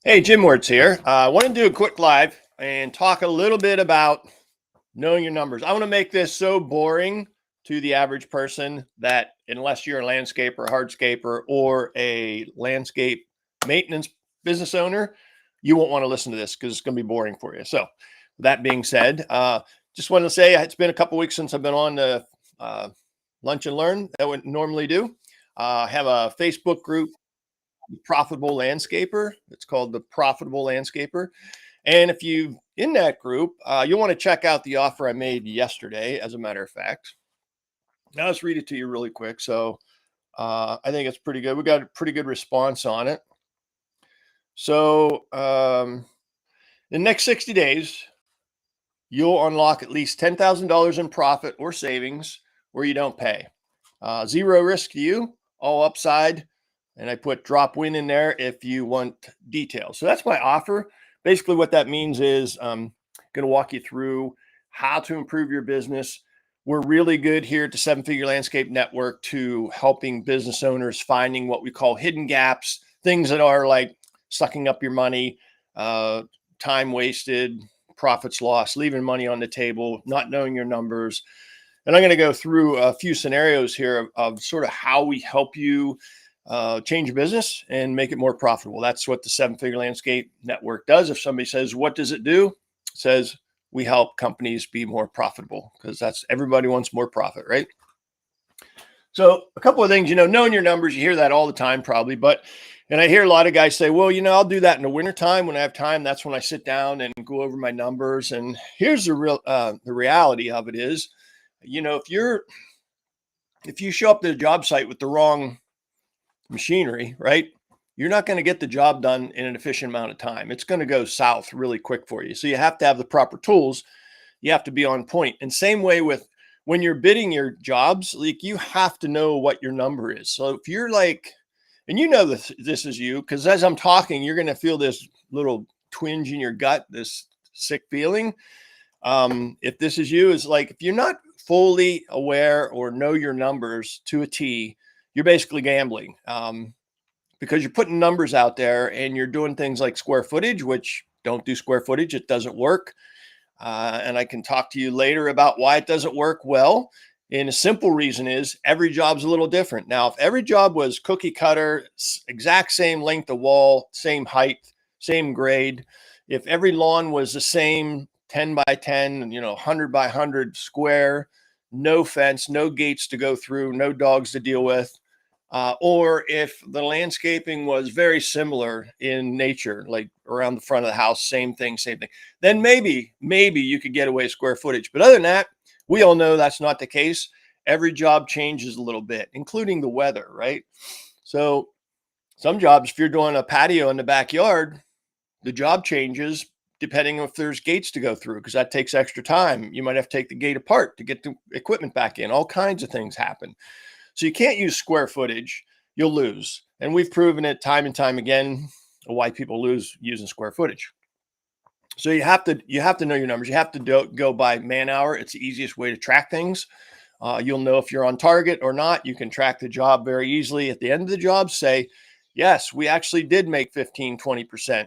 Hey, Jim Wertz here. I want to do a quick live and talk a little bit about knowing your numbers. I want to make this so boring to the average person that unless you're a landscaper, hardscaper, or a landscape maintenance business owner, you won't want to listen to this because it's going to be boring for you. So that being said, just wanted to say it's been a couple weeks since I've been on the Lunch and Learn that we normally do. I have a Facebook group, Profitable Landscaper. It's called the Profitable Landscaper. And if you in that group, you'll want to check out the offer I made yesterday, as a matter of fact. Now let's read it to you really quick. So I think it's pretty good. We got a pretty good response on it. So in the next 60 days, you'll unlock at least $10,000 in profit or savings where you don't pay. Zero risk to you, all upside. And I put drop win in there if you want details. So that's my offer. Basically what that means is I'm going to walk you through how to improve your business. We're really good here at the Seven Figure Landscape Network to helping business owners finding what we call hidden gaps, things that are like sucking up your money, time wasted, profits lost, leaving money on the table, not knowing your numbers. And I'm going to go through a few scenarios here of sort of how we help you change your business and make it more profitable. That's what the Seven Figure Landscape Network does. If somebody says, what does it do? It says we help companies be more profitable because that's everybody wants more profit, right? So a couple of things, knowing your numbers, you hear that all the time probably, and I hear a lot of guys say, well, I'll do that in the wintertime when I have time. That's when I sit down and go over my numbers. And here's the reality of it is, if you show up to the job site with the wrong machinery, right, you're not going to get the job done in an efficient amount of time. It's going to go south really quick for you. So you have to have the proper tools. You have to be on point. And same way with when you're bidding your jobs, like you have to know what your number is. So if you're like, and this is you, because as I'm talking, you're going to feel this little twinge in your gut, this sick feeling. If this is you, is like, if you're not fully aware or know your numbers to a T, you're basically gambling because you're putting numbers out there and you're doing things like square footage, which don't do square footage. It doesn't work. And I can talk to you later about why it doesn't work well. And a simple reason is every job's a little different. Now, if every job was cookie cutter, exact same length of wall, same height, same grade, if every lawn was the same 10 by 10, 100 by 100 square, no fence, no gates to go through, no dogs to deal with, or if the landscaping was very similar in nature, like around the front of the house, same thing, then maybe you could get away square footage. But other than that, we all know that's not the case. Every job changes a little bit, including the weather, right? So some jobs, if you're doing a patio in the backyard, the job changes depending if there's gates to go through, because that takes extra time. You might have to take the gate apart to get the equipment back in. All kinds of things happen. So you can't use square footage. You'll lose. And we've proven it time and time again why people lose using square footage. So you have to know your numbers. You have to go by man hour. It's the easiest way to track things. You'll know if you're on target or not. You can track the job very easily. At the end of the job, say, yes, we actually did make 15, 20%.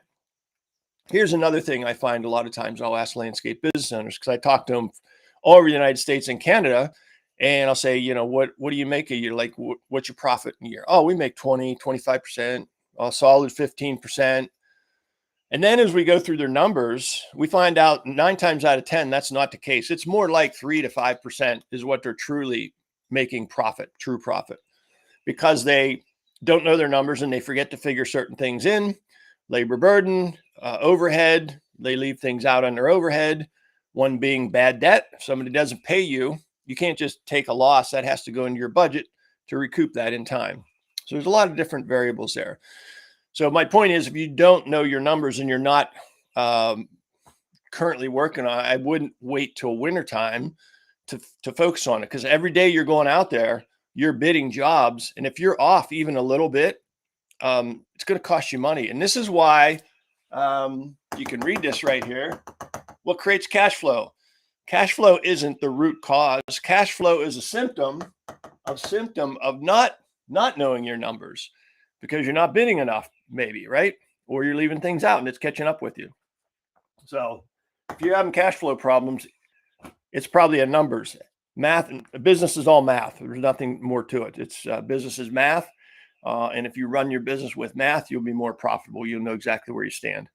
Here's another thing I find a lot of times. I'll ask landscape business owners, because I talk to them all over the United States and Canada. And I'll say, what do you make a year? Like, what's your profit in a year? Oh, we make 20, 25%, a solid 15%. And then as we go through their numbers, we find out 9 times out of 10, that's not the case. It's more like 3 to 5% is what they're truly making profit, true profit, because they don't know their numbers and they forget to figure certain things in. Labor burden, overhead, they leave things out on their overhead. One being bad debt. If somebody doesn't pay you, you can't just take a loss. That has to go into your budget to recoup that in time. So there's a lot of different variables there. So my point is, if you don't know your numbers and you're not currently working on it, I wouldn't wait till wintertime to focus on it, because every day you're going out there, you're bidding jobs. And if you're off even a little bit, it's going to cost you money. And this is why you can read this right here. What creates cash flow? Cash flow isn't the root cause. Cash flow is a symptom of not knowing your numbers, because you're not bidding enough, maybe, right? or you're leaving things out and it's catching up with you. So if you're having cash flow problems, it's probably a numbers. Math and business is all math. There's nothing more to it. It's business is math. And if you run your business with math, you'll be more profitable. You'll know exactly where you stand.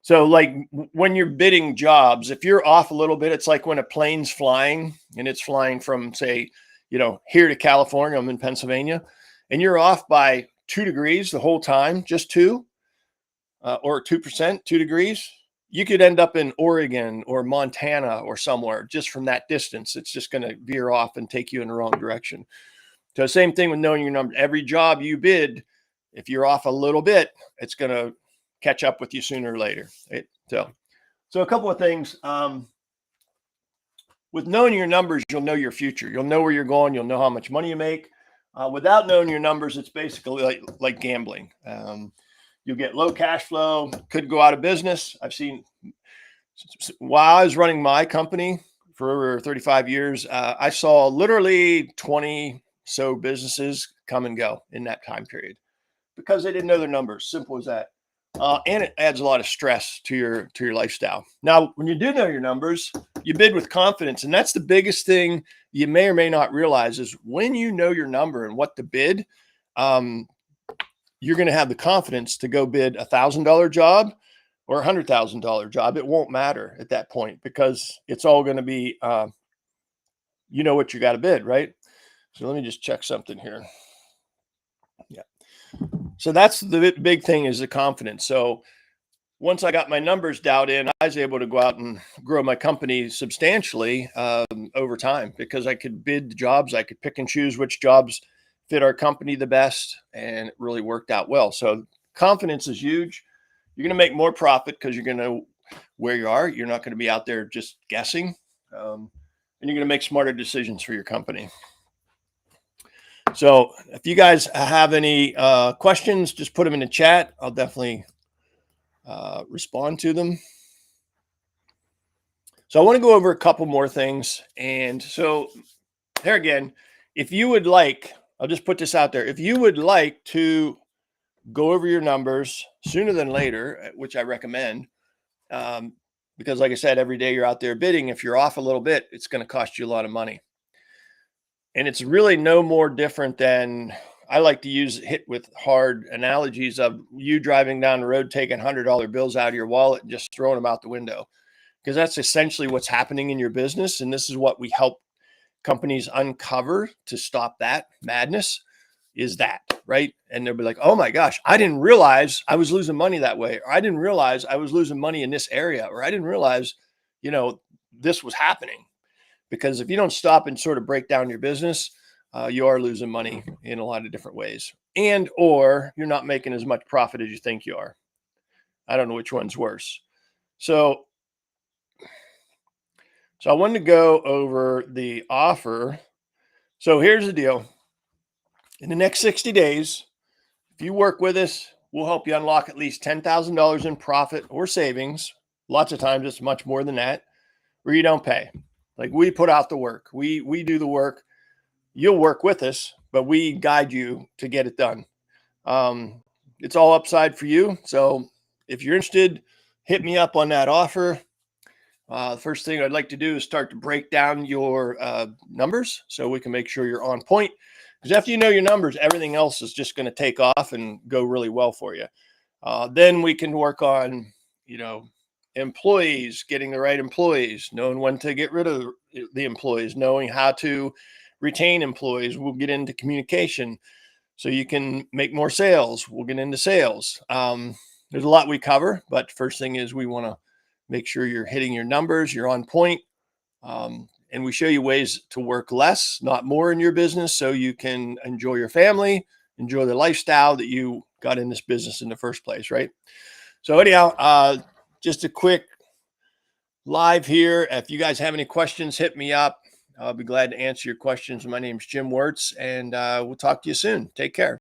So like when you're bidding jobs, if you're off a little bit, it's like when a plane's flying and it's flying from, say, here to California, I'm in Pennsylvania, and you're off by 2 degrees the whole time, just 2 or 2%, 2 degrees, you could end up in Oregon or Montana or somewhere just from that distance. It's just going to veer off and take you in the wrong direction. So same thing with knowing your number. Every job you bid, if you're off a little bit, it's going to catch up with you sooner or later. Right? So a couple of things. With knowing your numbers, you'll know your future. You'll know where you're going. You'll know how much money you make. Without knowing your numbers, it's basically like gambling. You'll get low cash flow, could go out of business. I've seen, while I was running my company for over 35 years, I saw literally 20 so businesses come and go in that time period because they didn't know their numbers. Simple as that. And it adds a lot of stress to your lifestyle. Now, when you do know your numbers, you bid with confidence. And that's the biggest thing you may or may not realize is when you know your number and what to bid, you're going to have the confidence to go bid $1,000 job or $100,000 job. It won't matter at that point because it's all going to be, what you got to bid, right? So let me just check something here. Yeah. So that's the big thing is the confidence. So once I got my numbers dialed in, I was able to go out and grow my company substantially over time because I could bid jobs. I could pick and choose which jobs fit our company the best, and it really worked out well. So confidence is huge. You're going to make more profit because you're going to know where you are. You're not going to be out there just guessing, and you're going to make smarter decisions for your company. So if you guys have any questions, just put them in the chat. I'll definitely respond to them. So I want to go over a couple more things. And so there again, if you would like, I'll just put this out there. If you would like to go over your numbers sooner than later, which I recommend, because like I said, every day you're out there bidding, if you're off a little bit, it's going to cost you a lot of money. And it's really no more different than, I like to hit with hard analogies of you driving down the road, taking $100 bills out of your wallet and just throwing them out the window. Because that's essentially what's happening in your business. And this is what we help companies uncover to stop that madness is that, right? And they'll be like, oh my gosh, I didn't realize I was losing money that way. Or I didn't realize I was losing money in this area. Or I didn't realize, this was happening. Because if you don't stop and sort of break down your business, you are losing money in a lot of different ways. And, or you're not making as much profit as you think you are. I don't know which one's worse. So I wanted to go over the offer. So here's the deal. In the next 60 days, if you work with us, we'll help you unlock at least $10,000 in profit or savings. Lots of times it's much more than that, where you don't pay. Like we put out the work. We do the work. You'll work with us, but we guide you to get it done. It's all upside for you. So if you're interested, hit me up on that offer. The first thing I'd like to do is start to break down your numbers so we can make sure you're on point. Because after you know your numbers, everything else is just going to take off and go really well for you. Then we can work on, employees, getting the right employees, knowing when to get rid of the employees, knowing how to retain employees. We'll get into communication so you can make more sales. We'll get into sales. There's a lot we cover, but first thing is we want to make sure you're hitting your numbers, you're on point. And we show you ways to work less, not more in your business so you can enjoy your family, enjoy the lifestyle that you got in this business in the first place, right? So anyhow, just a quick live here. If you guys have any questions, hit me up. I'll be glad to answer your questions. My name is Jim Wirtz, and we'll talk to you soon. Take care.